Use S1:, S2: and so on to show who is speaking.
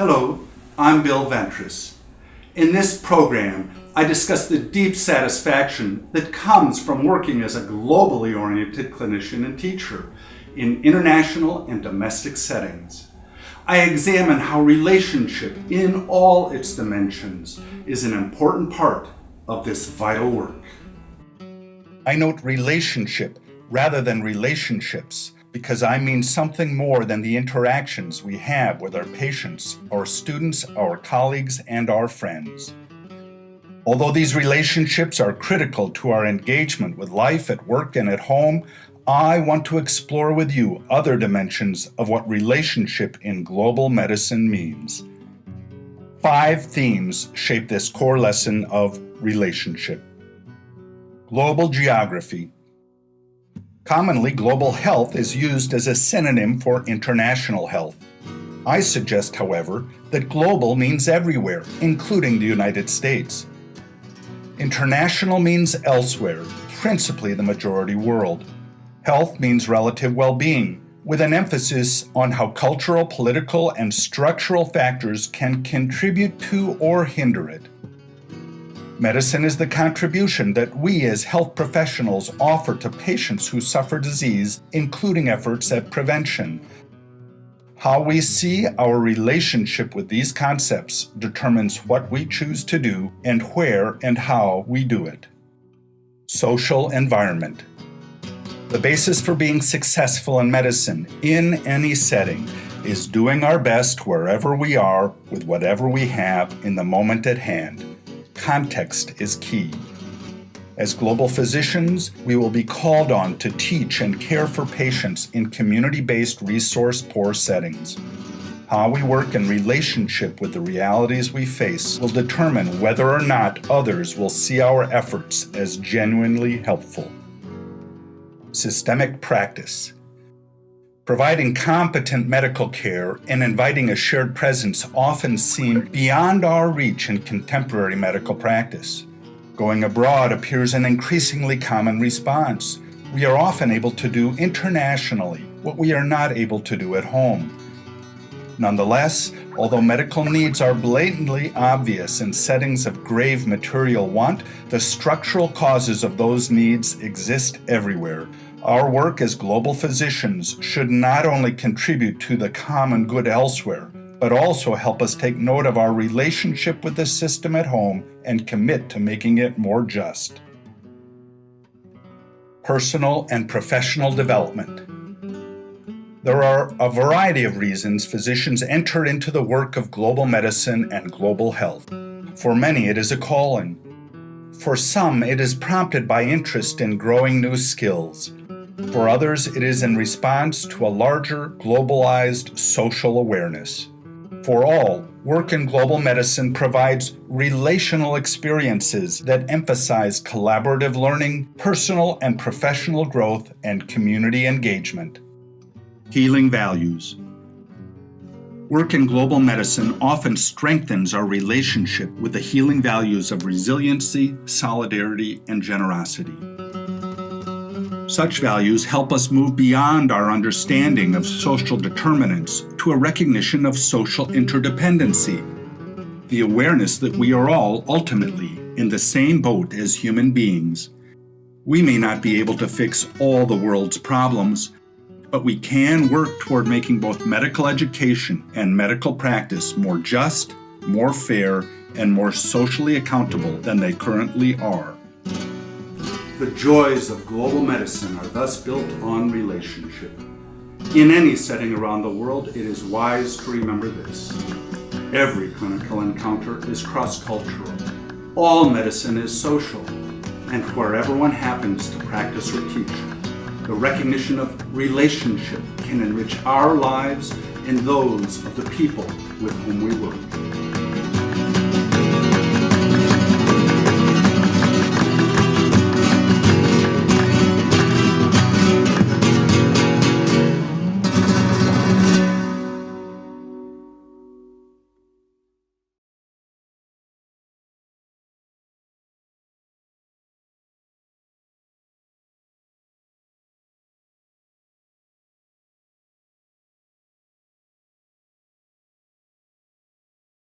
S1: Hello, I'm Bill Ventres. In this program, I discuss the deep satisfaction that comes from working as a globally oriented clinician and teacher in international and domestic settings. I examine how relationship in all its dimensions is an important part of this vital work. I note relationship rather than relationships because I mean something more than the interactions we have with our patients, our students, our colleagues, and our friends. Although these relationships are critical to our engagement with life at work and at home, I want to explore with you other dimensions of what relationship in global medicine means. 5 themes shape this core lesson of relationship. Global geography. Commonly, global health is used as a synonym for international health. I suggest, however, that global means everywhere, including the United States. International means elsewhere, principally the majority world. Health means relative well-being, with an emphasis on how cultural, political, and structural factors can contribute to or hinder it. Medicine is the contribution that we as health professionals offer to patients who suffer disease, including efforts at prevention. How we see our relationship with these concepts determines what we choose to do and where and how we do it. Social environment. The basis for being successful in medicine, in any setting, is doing our best wherever we are with whatever we have in the moment at hand. Context is key. As global physicians, we will be called on to teach and care for patients in community-based resource-poor settings. How we work in relationship with the realities we face will determine whether or not others will see our efforts as genuinely helpful. Systemic practice. Providing competent medical care and inviting a shared presence often seem beyond our reach in contemporary medical practice. Going abroad appears an increasingly common response. We are often able to do internationally what we are not able to do at home. Nonetheless, although medical needs are blatantly obvious in settings of grave material want, the structural causes of those needs exist everywhere. Our work as global physicians should not only contribute to the common good elsewhere, but also help us take note of our relationship with the system at home and commit to making it more just. Personal and professional development. There are a variety of reasons physicians enter into the work of global medicine and global health. For many, it is a calling. For some, it is prompted by interest in growing new skills. For others, it is in response to a larger, globalized social awareness. For all, work in global medicine provides relational experiences that emphasize collaborative learning, personal and professional growth, and community engagement. Healing values. Work in global medicine often strengthens our relationship with the healing values of resiliency, solidarity, and generosity. Such values help us move beyond our understanding of social determinants to a recognition of social interdependency, the awareness that we are all ultimately in the same boat as human beings. We may not be able to fix all the world's problems, but we can work toward making both medical education and medical practice more just, more fair, and more socially accountable than they currently are. The joys of global medicine are thus built on relationship. In any setting around the world, it is wise to remember this. Every clinical encounter is cross-cultural. All medicine is social, and wherever one happens to practice or teach, the recognition of relationship can enrich our lives and those of the people with whom we work.